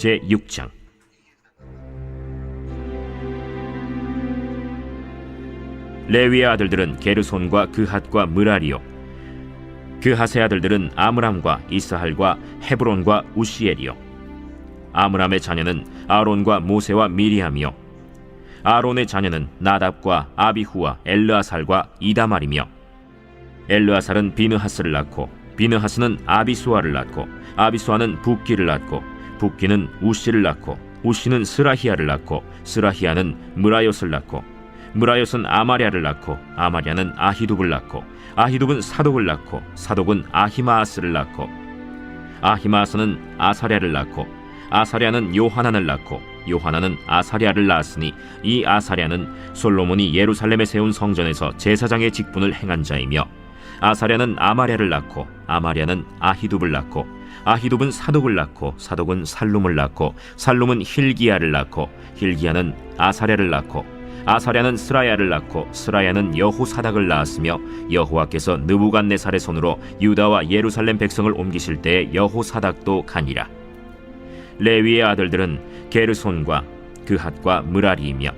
제6장. 레위의 아들들은 게르손과 그핫과 므라리요. 그핫의 아들들은 아므람과 이스할과 헤브론과 우시엘이요. 아므람의 자녀는 아론과 모세와 미리암이요. 아론의 자녀는 나답과 아비후와 엘르아살과 이다말이며, 엘르아살은 비느하스를 낳고 비느하스는 아비수아를 낳고 아비수아는 붓기를 낳고 붓기는 우시를 낳고 우시는 스라히야를 낳고 스라히야는 므라요스를 낳고 므라요스는 아마랴를 낳고 아마랴는 아히둡을 낳고 아히둡은 사독을 낳고 사독은 아히마아스를 낳고 아히마아스는 아사랴를 낳고 아사랴는 요하난을 낳고 요하난은 아사랴를 낳았으니 이 아사랴는 솔로몬이 예루살렘에 세운 성전에서 제사장의 직분을 행한 자이며, 아사랴는 아마랴를 낳고 아마랴는 아히둡을 낳고 아히둡은 사독을 낳고 사독은 살룸을 낳고 살룸은 힐기야를 낳고 힐기야는 아사랴를 낳고 아사랴는 스라야를 낳고 스라야는 여호사닥을 낳았으며, 여호와께서 느부갓네살의 손으로 유다와 예루살렘 백성을 옮기실 때에 여호사닥도 가니라. 레위의 아들들은 게르손과 그핫과 므라리이며,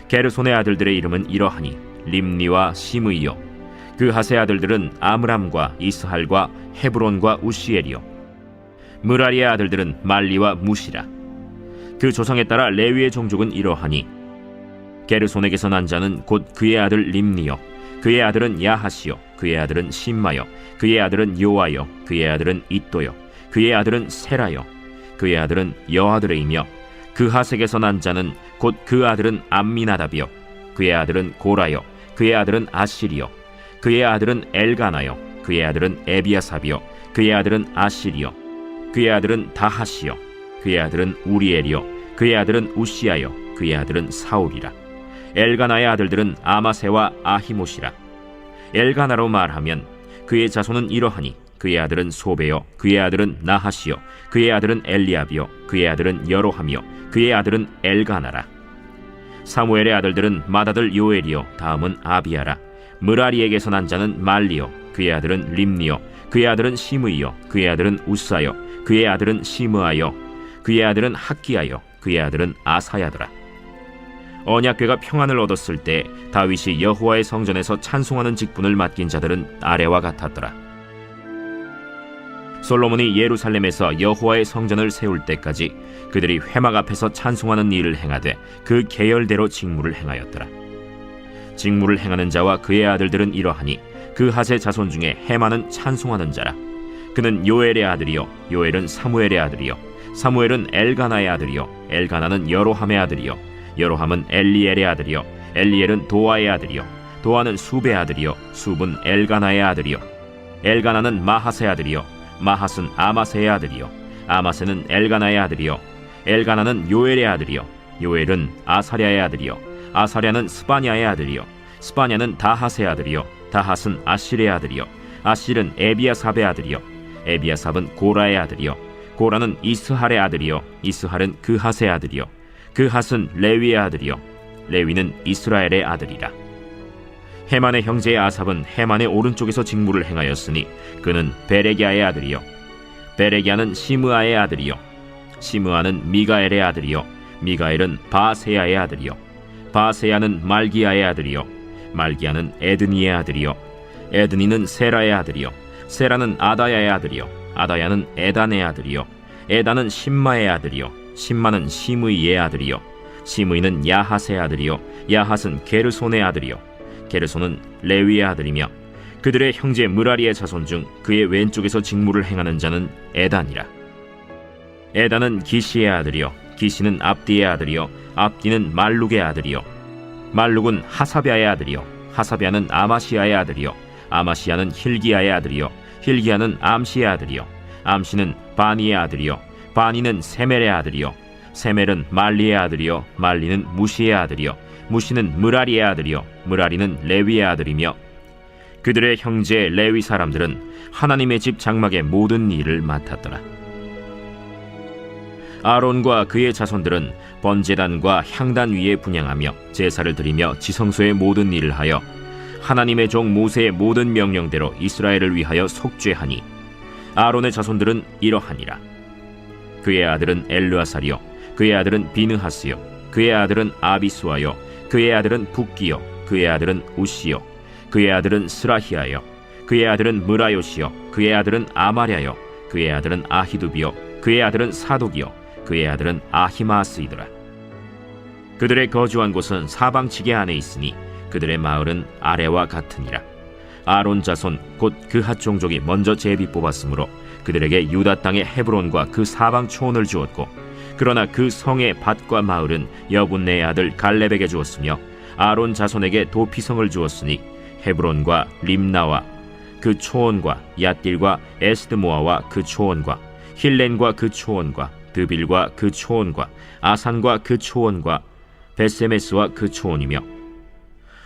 게르손의 아들들의 이름은 이러하니 림니와 시므이요. 그핫의 아들들은 아므람과 이스할과 헤브론과 우시엘이요. 므라리의 아들들은 말리와 무시라. 그 조상에 따라 레위의 종족은 이러하니, 게르손에게서 난 자는 곧 그의 아들 림니요. 그의 아들은 야하시요. 그의 아들은 심마요. 그의 아들은 요아요. 그의 아들은 이또요. 그의 아들은 세라요. 그의 아들은 여아들이며, 그핫에게서 난 자는 곧 그 아들은 암미나답이요. 그의 아들은 고라요. 그의 아들은 아실이요. 그의 아들은 엘가나요. 그의 아들은 에비아삽이요. 그의 아들은 아실이요. 그의 아들은 다하시요. 그의 아들은 우리엘이요. 그의 아들은 우시아요. 그의 아들은 사울이라. 엘가나의 아들들은 아마세와 아히못이라. 엘가나로 말하면 그의 자손은 이러하니, 그의 아들은 소베요. 그의 아들은 나하시요. 그의 아들은 엘리압이요. 그의 아들은 여로함이요. 그의 아들은 엘가나라. 사무엘의 아들들은 맏아들 요엘이요. 다음은 아비야라. 므라리에게서 난 자는 말리요. 그의 아들은 림니요. 그의 아들은 시므이요. 그의 아들은 우사요. 그의 아들은 시므아요. 그의 아들은 학기야요. 그의 아들은 아사야더라. 언약궤가 평안을 얻었을 때 다윗이 여호와의 성전에서 찬송하는 직분을 맡긴 자들은 아래와 같았더라. 솔로몬이 예루살렘에서 여호와의 성전을 세울 때까지 그들이 회막 앞에서 찬송하는 일을 행하되 그 계열대로 직무를 행하였더라. 직무를 행하는 자와 그의 아들들은 이러하니, 그핫의 자손 중에 헤만은 찬송하는 자라. 그는 요엘의 아들이요. 요엘은 사무엘의 아들이요. 사무엘은 엘가나의 아들이요. 엘가나는 여로함의 아들이요. 여로함은 엘리엘의 아들이요. 엘리엘은 도아의 아들이요. 도아는 숲의 아들이요. 숲은 엘가나의 아들이요. 엘가나는 마핫의 아들이요. 마핫은 아마세의 아들이요. 아마세는 엘가나의 아들이요. 엘가나는 요엘의 아들이요. 요엘은 아사랴의 아들이요. 아사랴는 스바냐의 아들이요. 스바냐는 다핫의 아들이요. 다핫은 아실의 아들이요. 아실은 에비아삽의 아들이요. 에비아삽은 고라의 아들이요. 고라는 이스할의 아들이요. 이스할은 그핫의 아들이요. 그핫은 레위의 아들이요. 레위는 이스라엘의 아들이라. 헤만의 형제 아삽은 헤만의 오른쪽에서 직무를 행하였으니 그는 베레기야의 아들이요. 베레기야는 시므아의 아들이요. 시므아는 미가엘의 아들이요. 미가엘은 바세야의 아들이요. 바세야는 말기야의 아들이요. 말기야는 에드니의 아들이요. 에드니는 세라의 아들이요. 세라는 아다야의 아들이요. 아다야는 에단의 아들이요. 에단은 심마의 아들이요. 심마는 시므이의 아들이요. 시므이는 야핫의 아들이요. 야핫은 게르손의 아들이요. 게르손은 레위의 아들이며, 그들의 형제 므라리의 자손 중 그의 왼쪽에서 직무를 행하는 자는 에단이라. 에단은 기시의 아들이요. 기시는 압디의 아들이요. 압디는 말룩의 아들이요. 말룩은 하사비아의 아들이요. 하사비아는 아마시아의 아들이요. 아마시아는 힐기야의 아들이요. 힐기야는 암시의 아들이요. 암시는 바니의 아들이요. 바니는 세멜의 아들이요. 세멜은 말리의 아들이요. 말리는 무시의 아들이요. 무시는 므라리의 아들이요. 므라리는 레위의 아들이며, 그들의 형제 레위 사람들은 하나님의 집 장막의 모든 일을 맡았더라. 아론과 그의 자손들은 번제단과 향단 위에 분향하며 제사를 드리며 지성소의 모든 일을 하여 하나님의 종 모세의 모든 명령대로 이스라엘을 위하여 속죄하니, 아론의 자손들은 이러하니라. 그의 아들은 엘르아살이요 그의 아들은 비느하스요 그의 아들은 아비수아요 그의 아들은 붓기요 그의 아들은 우시요 그의 아들은 스라히아요 그의 아들은 무라요시요 그의 아들은 아마랴요 그의 아들은 아히두비요 그의 아들은 사독이요 그의 아들은 아히마스이더라. 그들의 거주한 곳은 사방지게 안에 있으니 그들의 마을은 아래와 같으니라. 아론 자손 곧 그핫 종족이 먼저 제비 뽑았으므로 그들에게 유다 땅의 헤브론과 그 사방 초원을 주었고, 그러나 그 성의 밭과 마을은 여분네의 아들 갈렙에게 주었으며 아론 자손에게 도피성을 주었으니 헤브론과 림나와 그 초원과 얏딜과 에스드모아와 그 초원과 힐렌과 그 초원과 드빌과 그 초원과 아산과 그 초원과 베세메스와 그 초원이며,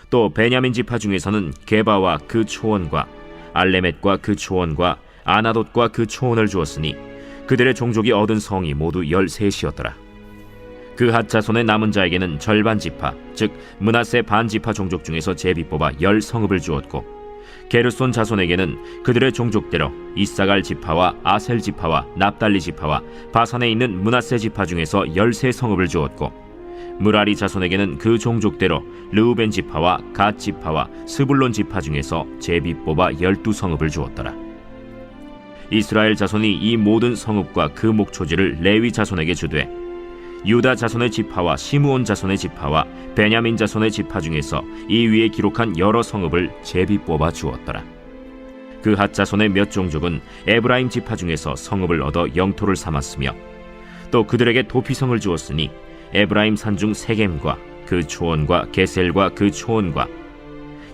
또 베냐민 지파 중에서는 게바와 그 초원과 알레멧과 그 초원과 아나돗과 그 초원을 주었으니 그들의 종족이 얻은 성이 모두 13이었더라. 그핫 자손의 남은 자에게는 절반 지파, 즉 므낫세 반 지파 종족 중에서 제비 뽑아 10성읍을 주었고, 게르손 자손에게는 그들의 종족대로 이사갈 지파와 아셀 지파와 납달리 지파와 바산에 있는 므낫세 지파 중에서 13성읍을 주었고, 무라리 자손에게는 그 종족대로 르우벤 지파와 갓 지파와 스불론 지파 중에서 제비 뽑아 12성읍을 주었더라. 이스라엘 자손이 이 모든 성읍과 그 목초지를 레위 자손에게 주되, 유다 자손의 지파와 시므온 자손의 지파와 베냐민 자손의 지파 중에서 이 위에 기록한 여러 성읍을 제비 뽑아 주었더라. 그핫 자손의 몇 종족은 에브라임 지파 중에서 성읍을 얻어 영토를 삼았으며, 또 그들에게 도피성을 주었으니 에브라임 산중 세겜과 그 초원과 게셀과 그 초원과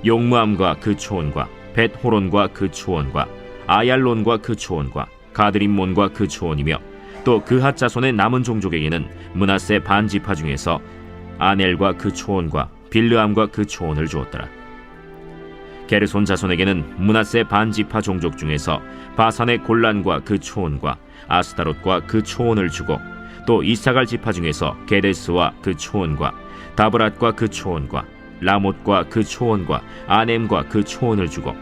용무암과 그 초원과 벳호론과 그 초원과 아얄론과 그 초원과 가드림몬과 그 초원이며, 또 그핫 자손의 남은 종족에게는 므낫세 반 지파 중에서 아넬과 그 초원과 빌르암과 그 초원을 주었더라. 게르손 자손에게는 므낫세 반 지파 종족 중에서 바산의 골란과 그 초원과 아스타롯과 그 초원을 주고, 또 이사갈 지파 중에서 게데스와 그 초원과 다브랏과 그 초원과 라못과 그 초원과 아넴과 그 초원을 주고,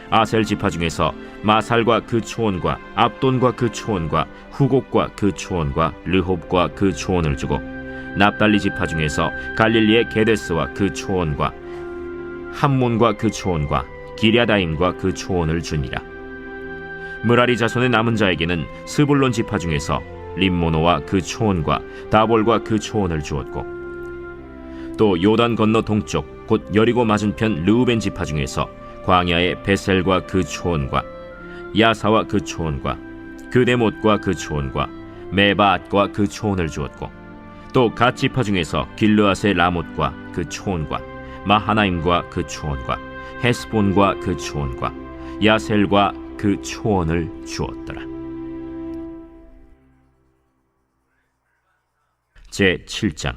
아셀 지파 중에서 마살과 그 초원과 압돈과 그 초원과 후곡과 그 초원과 르홉과 그 초원을 주고, 납달리 지파 중에서 갈릴리의 게데스와 그 초원과 함몬과 그 초원과 기랴다임과 그 초원을 주니라. 무라리 자손의 남은 자에게는 스불론 지파 중에서 림모노와 그 초원과 다볼과 그 초원을 주었고, 또 요단 건너 동쪽 곧 여리고 맞은편 르우벤 지파 중에서 광야의 베셀과 그 초원과 야사와 그 초원과 그데못과 그 초원과 메바앗과 그 초원을 주었고, 또 갓 지파 중에서 길르앗의 라못과 그 초원과 마하나임과 그 초원과 헤스본과 그 초원과 야셀과 그 초원을 주었더라. 제7장.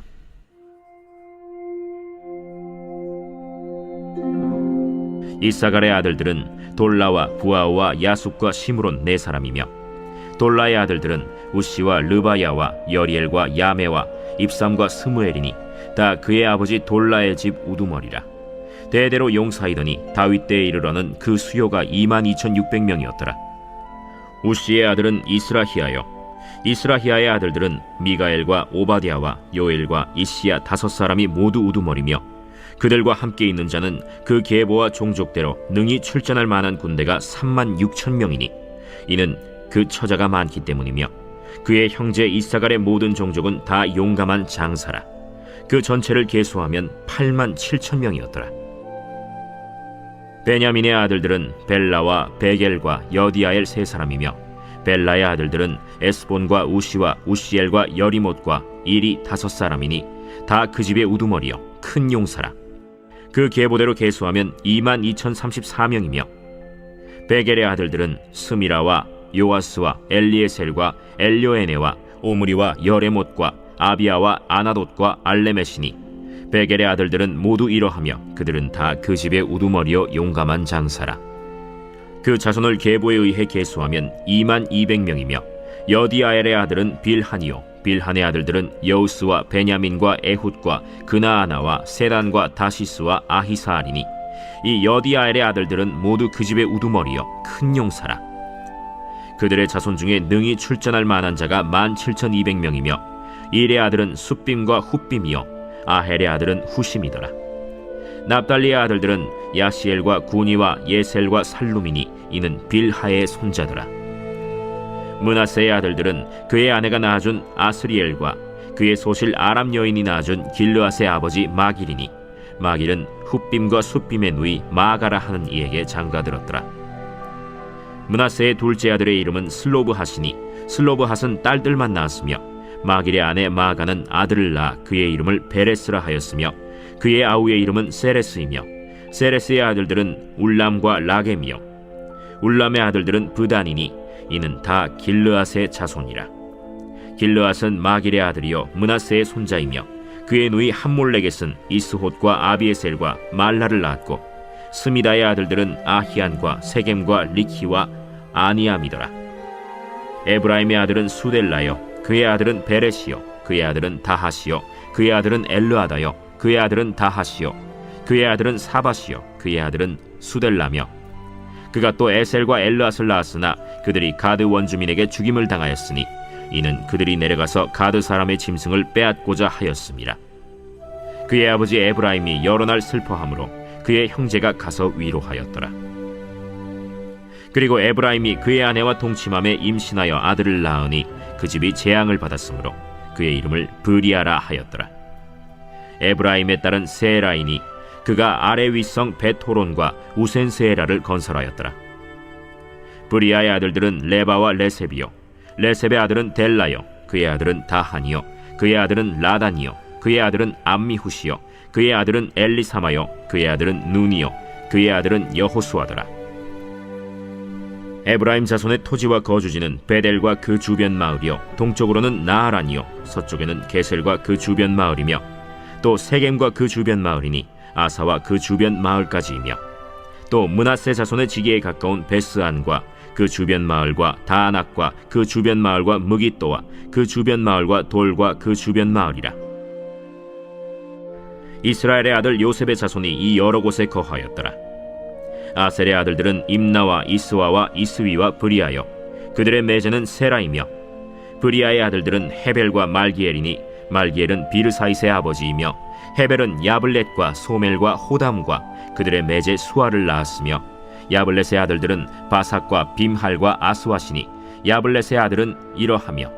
이사갈의 아들들은 돌라와 부아와 야숫과 시므론 4사람이며, 돌라의 아들들은 우시와 르바야와 여리엘과 야메와 입삼과 스무엘이니 다 그의 아버지 돌라의 집 우두머리라. 대대로 용사이더니 다윗 때에 이르러는 그 수요가 22,600명이었더라. 우시의 아들은 이스라히야요, 이스라히야의 아들들은 미가엘과 오바댜와 요엘과 이시야 5사람이 모두 우두머리며, 그들과 함께 있는 자는 그 계보와 종족대로 능히 출전할 만한 군대가 36,000명이니 이는 그 처자가 많기 때문이며, 그의 형제 이사갈의 모든 종족은 다 용감한 장사라. 그 전체를 계수하면 87,000명이었더라. 베냐민의 아들들은 벨라와 베겔과 여디아엘 3사람이며, 벨라의 아들들은 에스본과 우시와 우시엘과 여리못과 일이 5사람이니 다 그 집의 우두머리요 큰 용사라. 그 계보대로 계수하면 22,034명이며, 베겔의 아들들은 스미라와 요아스와 엘리에셀과 엘료에네와 오므리와 여레못과 아비아와 아나돗과 알레메시니, 베겔의 아들들은 모두 이러하며 그들은 다 그 집의 우두머리요 용감한 장사라. 그 자손을 계보에 의해 계수하면 22,200명이며, 여디아엘의 아들은 빌하니요, 빌한의 아들들은 여우스와 베냐민과 에훗과 그나아나와 세단과 다시스와 아히사알이니 이 여디아엘의 아들들은 모두 그 집의 우두머리요 큰 용사라. 그들의 자손 중에 능히 출전할 만한 자가 17,200명이며 일의 아들은 숫빔과 훗빔이요 아헬의 아들은 후심이더라. 납달리의 아들들은 야시엘과 구니와 예셀과 살루미니 이는 빌하의 손자더라. 므낫세의 아들들은 그의 아내가 낳아준 아스리엘과 그의 소실 아람 여인이 낳아준 길르앗의 아버지 마길이니 마길은 훗빔과 숫빔의 누이 마가라 하는 이에게 장가들었더라. 므낫세의 둘째 아들의 이름은 슬로브핫이니 슬로브핫은 딸들만 낳았으며 마길의 아내 마가는 아들을 낳아 그의 이름을 베레스라 하였으며 그의 아우의 이름은 세레스이며 세레스의 아들들은 울람과 라겜이요 울람의 아들들은 브단이니 이는 다 길르앗의 자손이라. 길르앗은 마길의 아들이요 므낫세의 손자이며 그의 누이 함몰렉겟은 이스홑과 아비에셀과 말라를 낳았고 스미다의 아들들은 아히안과 세겜과 리키와 아니암이더라. 에브라임의 아들은 수델라요 그의 아들은 베레시요 그의 아들은 다하시요 그의 아들은 엘르아다요 그의 아들은 다하시요 그의 아들은 사바시요 그의 아들은 수델라며 그가 또 에셀과 엘르앗을 낳았으나 그들이 가드 원주민에게 죽임을 당하였으니 이는 그들이 내려가서 가드 사람의 짐승을 빼앗고자 하였음이라. 그의 아버지 에브라임이 여러 날 슬퍼하므로 그의 형제가 가서 위로하였더라. 그리고 에브라임이 그의 아내와 동침함에 임신하여 아들을 낳으니 그 집이 재앙을 받았으므로 그의 이름을 브리아라 하였더라. 에브라임의 딸은 세라이니 그가 아래 윗성 베토론과 우센세라를 건설하였더라. 브리아의 아들들은 레바와 레셉이요 레셉의 아들은 델라요 그의 아들은 다하니요 그의 아들은 라단이요 그의 아들은 암미후시요 그의 아들은 엘리사마요 그의 아들은 눈이요 그의 아들은 여호수아더라. 에브라임 자손의 토지와 거주지는 베델과 그 주변 마을이요 동쪽으로는 나하란이요 서쪽에는 게셀과 그 주변 마을이며 또 세겜과 그 주변 마을이니 아사와 그 주변 마을까지이며 또 므낫세 자손의 지기에 가까운 베스안과 그 주변 마을과 다안악과 그 주변 마을과 무깃도와 그 주변 마을과 돌과 그 주변 마을이라. 이스라엘의 아들 요셉의 자손이 이 여러 곳에 거하였더라. 아셀의 아들들은 임나와 이스와와 이스위와 브리아여 그들의 매제는 세라이며 브리아의 아들들은 헤벨과 말기엘이니 말기엘은 비르사이스의 아버지이며 헤벨은 야블렛과 소멜과 호담과 그들의 매제 수아를 낳았으며 야블렛의 아들들은 바삭과 빔할과 아스와시니 야블렛의 아들은 이러하며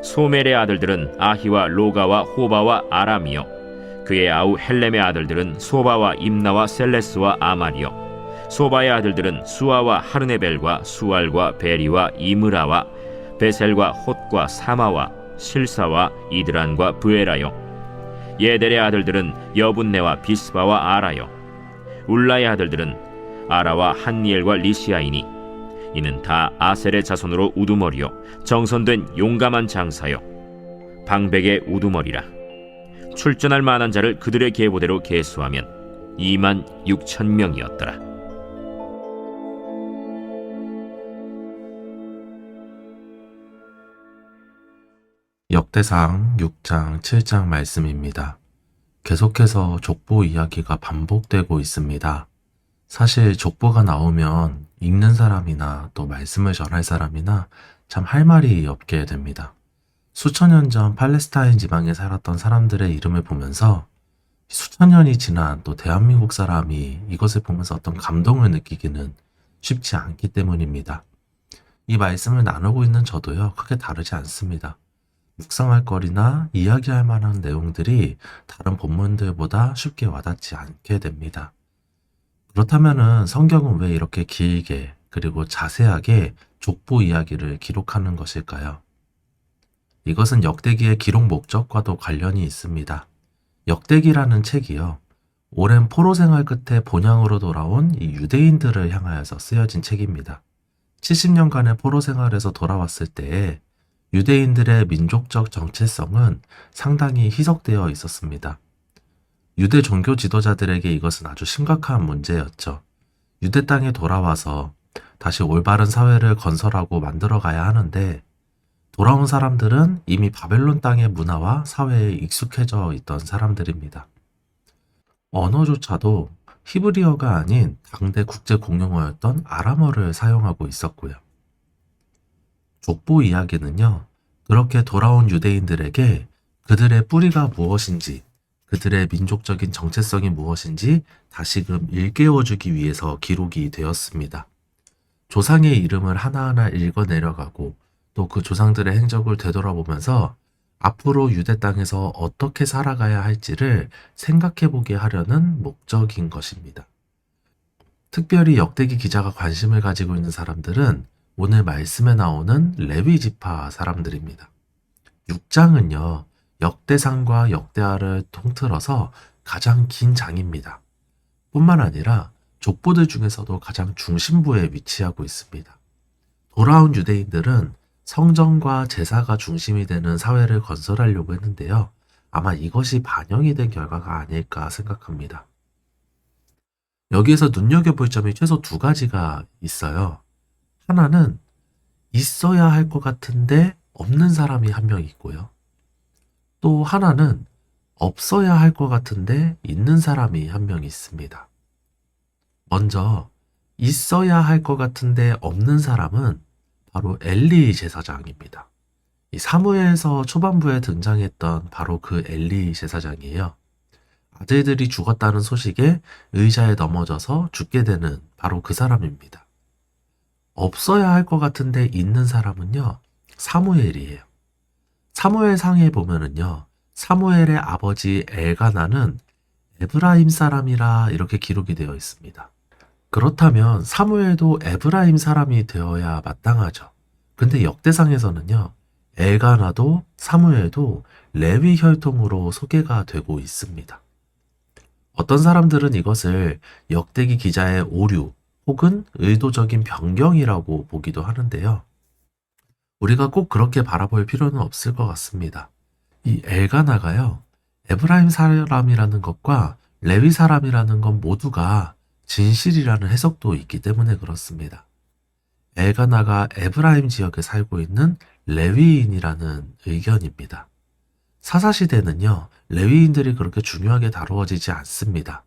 소멜의 아들들은 아히와 로가와 호바와 아람이요 그의 아우 헬렘의 아들들은 소바와 임나와 셀레스와 아말이요 소바의 아들들은 수아와 하르네벨과 수알과 베리와 이므라와 베셀과 홑과 사마와 실사와 이드란과 브에라요 예델의 아들들은 여분네와 비스바와 아라요 울라의 아들들은 아라와 한니엘과 리시아이니 이는 다 아셀의 자손으로 우두머리요 정선된 용감한 장사요 방백의 우두머리라. 출전할 만한 자를 그들의 계보대로 계수하면 26,000명이었더라. 역대상 6장 7장 말씀입니다. 계속해서 족보 이야기가 반복되고 있습니다. 사실 족보가 나오면 읽는 사람이나 또 말씀을 전할 사람이나 참 할 말이 없게 됩니다. 수천 년 전 팔레스타인 지방에 살았던 사람들의 이름을 보면서 수천 년이 지난 또 대한민국 사람이 이것을 보면서 어떤 감동을 느끼기는 쉽지 않기 때문입니다. 이 말씀을 나누고 있는 저도요, 크게 다르지 않습니다. 묵상할 거리나 이야기할 만한 내용들이 다른 본문들보다 쉽게 와닿지 않게 됩니다. 그렇다면은 성경은 왜 이렇게 길게 그리고 자세하게 족보 이야기를 기록하는 것일까요? 이것은 역대기의 기록 목적과도 관련이 있습니다. 역대기라는 책이요, 오랜 포로 생활 끝에 본향으로 돌아온 이 유대인들을 향하여서 쓰여진 책입니다. 70년간의 포로 생활에서 돌아왔을 때에 유대인들의 민족적 정체성은 상당히 희석되어 있었습니다. 유대 종교 지도자들에게 이것은 아주 심각한 문제였죠. 유대 땅에 돌아와서 다시 올바른 사회를 건설하고 만들어가야 하는데 돌아온 사람들은 이미 바벨론 땅의 문화와 사회에 익숙해져 있던 사람들입니다. 언어조차도 히브리어가 아닌 당대 국제 공용어였던 아람어를 사용하고 있었고요. 족보 이야기는요, 그렇게 돌아온 유대인들에게 그들의 뿌리가 무엇인지, 그들의 민족적인 정체성이 무엇인지 다시금 일깨워주기 위해서 기록이 되었습니다. 조상의 이름을 하나하나 읽어 내려가고 또 그 조상들의 행적을 되돌아보면서 앞으로 유대 땅에서 어떻게 살아가야 할지를 생각해 보게 하려는 목적인 것입니다. 특별히 역대기 기자가 관심을 가지고 있는 사람들은 오늘 말씀에 나오는 레위 지파 사람들입니다. 6장은요, 역대상과 역대하를 통틀어서 가장 긴 장입니다. 뿐만 아니라 족보들 중에서도 가장 중심부에 위치하고 있습니다. 돌아온 유대인들은 성전과 제사가 중심이 되는 사회를 건설하려고 했는데요. 아마 이것이 반영이 된 결과가 아닐까 생각합니다. 여기에서 눈여겨볼 점이 최소 두 가지가 있어요. 하나는 있어야 할 것 같은데 없는 사람이 한 명 있고요. 또 하나는 없어야 할 것 같은데 있는 사람이 한 명 있습니다. 먼저 있어야 할 것 같은데 없는 사람은 바로 엘리 제사장입니다. 이 사무엘서 초반부에 등장했던 바로 그 엘리 제사장이에요. 아들들이 죽었다는 소식에 의자에 넘어져서 죽게 되는 바로 그 사람입니다. 없어야 할 것 같은데 있는 사람은요, 사무엘이에요. 사무엘상에 보면은요, 사무엘의 아버지 엘가나는 에브라임 사람이라 이렇게 기록이 되어 있습니다. 그렇다면 사무엘도 에브라임 사람이 되어야 마땅하죠. 근데 역대상에서는요, 엘가나도 사무엘도 레위 혈통으로 소개가 되고 있습니다. 어떤 사람들은 이것을 역대기 기자의 오류 혹은 의도적인 변경이라고 보기도 하는데요. 우리가 꼭 그렇게 바라볼 필요는 없을 것 같습니다. 이 엘가나가요, 에브라임 사람이라는 것과 레위 사람이라는 것 모두가 진실이라는 해석도 있기 때문에 그렇습니다. 엘가나가 에브라임 지역에 살고 있는 레위인이라는 의견입니다. 사사시대는요, 레위인들이 그렇게 중요하게 다루어지지 않습니다.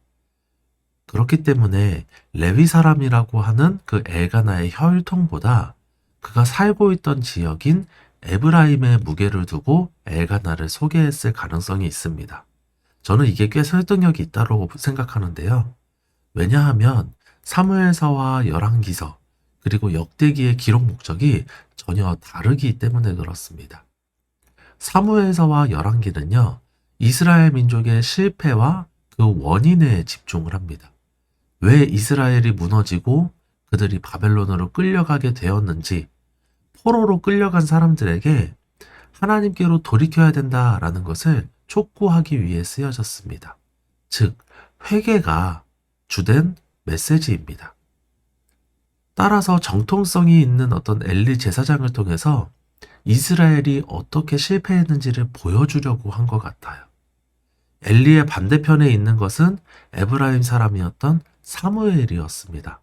그렇기 때문에 레위 사람이라고 하는 그 엘가나의 혈통보다 그가 살고 있던 지역인 에브라임의 무게를 두고 엘가나를 소개했을 가능성이 있습니다. 저는 이게 꽤 설득력이 있다고 생각하는데요. 왜냐하면 사무엘서와 열왕기서 그리고 역대기의 기록 목적이 전혀 다르기 때문에 그렇습니다. 사무엘서와 열왕기는요, 이스라엘 민족의 실패와 그 원인에 집중을 합니다. 왜 이스라엘이 무너지고 그들이 바벨론으로 끌려가게 되었는지, 포로로 끌려간 사람들에게 하나님께로 돌이켜야 된다라는 것을 촉구하기 위해 쓰여졌습니다. 즉, 회개가 주된 메시지입니다. 따라서 정통성이 있는 어떤 엘리 제사장을 통해서 이스라엘이 어떻게 실패했는지를 보여주려고 한 것 같아요. 엘리의 반대편에 있는 것은 에브라임 사람이었던 사무엘이었습니다.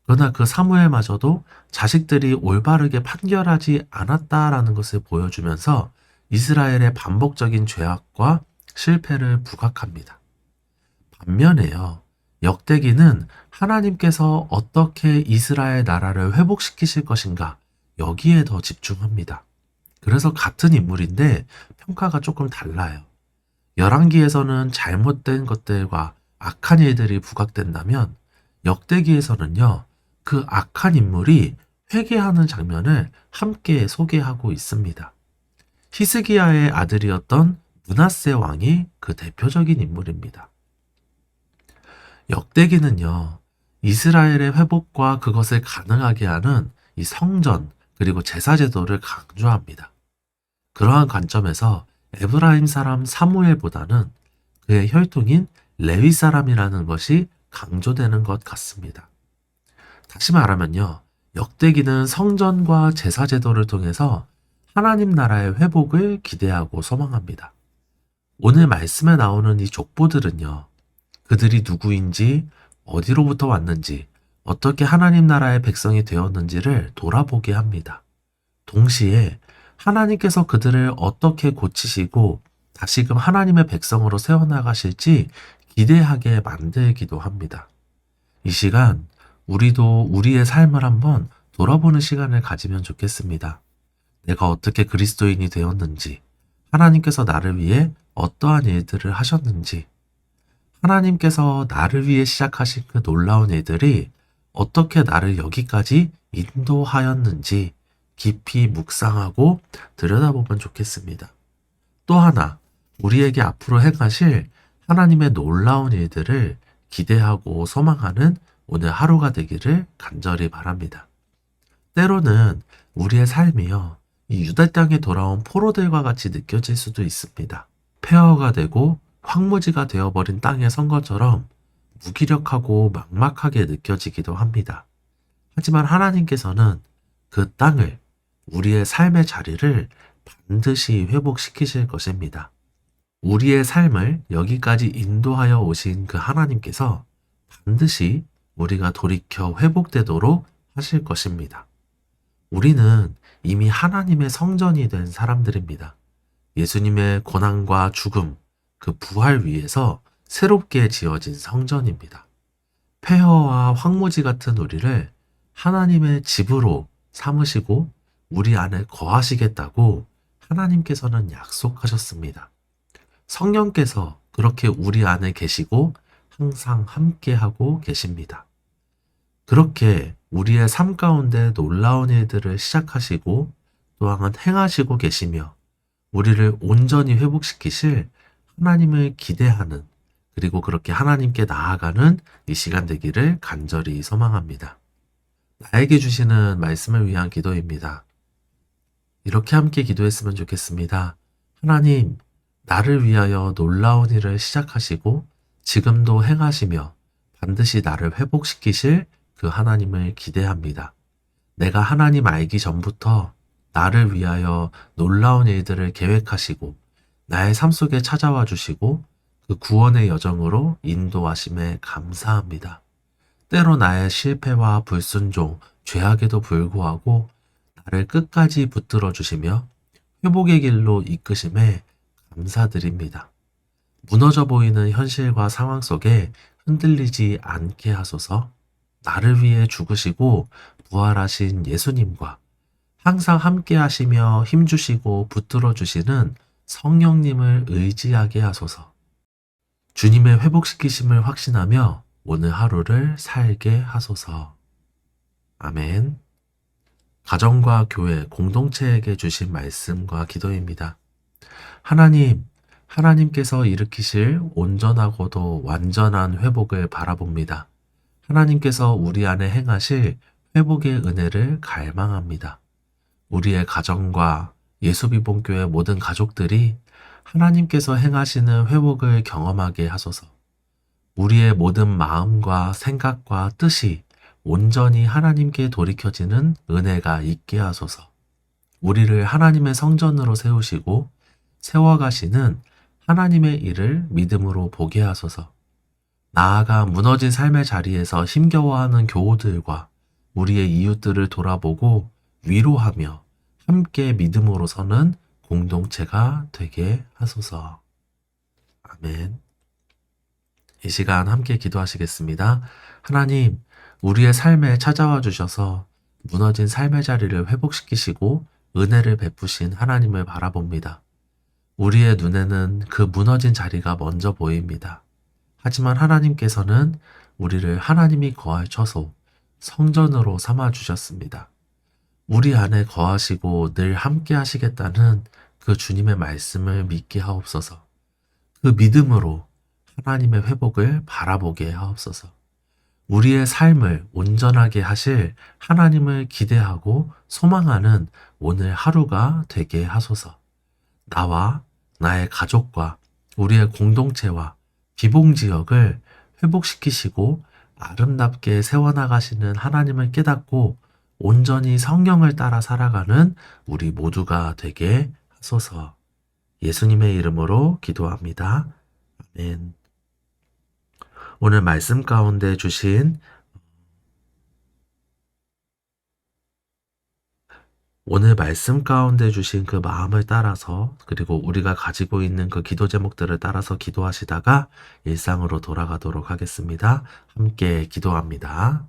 그러나 그 사무엘마저도 자식들이 올바르게 판결하지 않았다라는 것을 보여주면서 이스라엘의 반복적인 죄악과 실패를 부각합니다. 반면에요, 역대기는 하나님께서 어떻게 이스라엘 나라를 회복시키실 것인가, 여기에 더 집중합니다. 그래서 같은 인물인데 평가가 조금 달라요. 열왕기에서는 잘못된 것들과 악한 일들이 부각된다면 역대기에서는요, 그 악한 인물이 회개하는 장면을 함께 소개하고 있습니다. 히스기야의 아들이었던 므낫세 왕이 그 대표적인 인물입니다. 역대기는요, 이스라엘의 회복과 그것을 가능하게 하는 이 성전 그리고 제사제도를 강조합니다. 그러한 관점에서 에브라임 사람 사무엘보다는 그의 혈통인 레위 사람이라는 것이 강조되는 것 같습니다. 다시 말하면요, 역대기는 성전과 제사제도를 통해서 하나님 나라의 회복을 기대하고 소망합니다. 오늘 말씀에 나오는 이 족보들은요, 그들이 누구인지, 어디로부터 왔는지, 어떻게 하나님 나라의 백성이 되었는지를 돌아보게 합니다. 동시에 하나님께서 그들을 어떻게 고치시고 다시금 하나님의 백성으로 세워나가실지 기대하게 만들기도 합니다. 이 시간 우리도 우리의 삶을 한번 돌아보는 시간을 가지면 좋겠습니다. 내가 어떻게 그리스도인이 되었는지, 하나님께서 나를 위해 어떠한 일들을 하셨는지, 하나님께서 나를 위해 시작하신 그 놀라운 일들이 어떻게 나를 여기까지 인도하였는지 깊이 묵상하고 들여다보면 좋겠습니다. 또 하나, 우리에게 앞으로 행하실 하나님의 놀라운 일들을 기대하고 소망하는 오늘 하루가 되기를 간절히 바랍니다. 때로는 우리의 삶이요, 이 유대 땅에 돌아온 포로들과 같이 느껴질 수도 있습니다. 폐허가 되고 황무지가 되어버린 땅에 선 것처럼 무기력하고 막막하게 느껴지기도 합니다. 하지만 하나님께서는 그 땅을, 우리의 삶의 자리를 반드시 회복시키실 것입니다. 우리의 삶을 여기까지 인도하여 오신 그 하나님께서 반드시 우리가 돌이켜 회복되도록 하실 것입니다. 우리는 이미 하나님의 성전이 된 사람들입니다. 예수님의 고난과 죽음, 그 부활 위에서 새롭게 지어진 성전입니다. 폐허와 황무지 같은 우리를 하나님의 집으로 삼으시고 우리 안에 거하시겠다고 하나님께서는 약속하셨습니다. 성령께서 그렇게 우리 안에 계시고 항상 함께하고 계십니다. 그렇게 우리의 삶 가운데 놀라운 일들을 시작하시고 또한 행하시고 계시며 우리를 온전히 회복시키실 하나님을 기대하는, 그리고 그렇게 하나님께 나아가는 이 시간 되기를 간절히 소망합니다. 나에게 주시는 말씀을 위한 기도입니다. 이렇게 함께 기도했으면 좋겠습니다. 하나님, 나를 위하여 놀라운 일을 시작하시고 지금도 행하시며 반드시 나를 회복시키실 그 하나님을 기대합니다. 내가 하나님 알기 전부터 나를 위하여 놀라운 일들을 계획하시고 나의 삶 속에 찾아와 주시고 그 구원의 여정으로 인도하심에 감사합니다. 때로 나의 실패와 불순종, 죄악에도 불구하고 나를 끝까지 붙들어 주시며 회복의 길로 이끄심에 감사드립니다. 무너져 보이는 현실과 상황 속에 흔들리지 않게 하소서. 나를 위해 죽으시고 부활하신 예수님과 항상 함께 하시며 힘주시고 붙들어 주시는 성령님을 의지하게 하소서. 주님의 회복시키심을 확신하며 오늘 하루를 살게 하소서. 아멘. 가정과 교회, 공동체에게 주신 말씀과 기도입니다. 하나님, 하나님께서 일으키실 온전하고도 완전한 회복을 바라봅니다. 하나님께서 우리 안에 행하실 회복의 은혜를 갈망합니다. 우리의 가정과 예수비봉교회 모든 가족들이 하나님께서 행하시는 회복을 경험하게 하소서. 우리의 모든 마음과 생각과 뜻이 온전히 하나님께 돌이켜지는 은혜가 있게 하소서. 우리를 하나님의 성전으로 세우시고 세워가시는 하나님의 일을 믿음으로 보게 하소서. 나아가 무너진 삶의 자리에서 힘겨워하는 교우들과 우리의 이웃들을 돌아보고 위로하며 함께 믿음으로 서는 공동체가 되게 하소서. 아멘. 이 시간 함께 기도하시겠습니다. 하나님, 우리의 삶에 찾아와 주셔서 무너진 삶의 자리를 회복시키시고 은혜를 베푸신 하나님을 바라봅니다. 우리의 눈에는 그 무너진 자리가 먼저 보입니다. 하지만 하나님께서는 우리를 하나님이 거할 처소, 성전으로 삼아 주셨습니다. 우리 안에 거하시고 늘 함께 하시겠다는 그 주님의 말씀을 믿게 하옵소서. 그 믿음으로 하나님의 회복을 바라보게 하옵소서. 우리의 삶을 온전하게 하실 하나님을 기대하고 소망하는 오늘 하루가 되게 하소서. 나와 나의 가족과 우리의 공동체와 비봉지역을 회복시키시고 아름답게 세워나가시는 하나님을 깨닫고 온전히 성령을 따라 살아가는 우리 모두가 되게 하소서. 예수님의 이름으로 기도합니다. 아멘. 오늘 말씀 가운데 주신 그 마음을 따라서, 그리고 우리가 가지고 있는 그 기도 제목들을 따라서 기도하시다가 일상으로 돌아가도록 하겠습니다. 함께 기도합니다.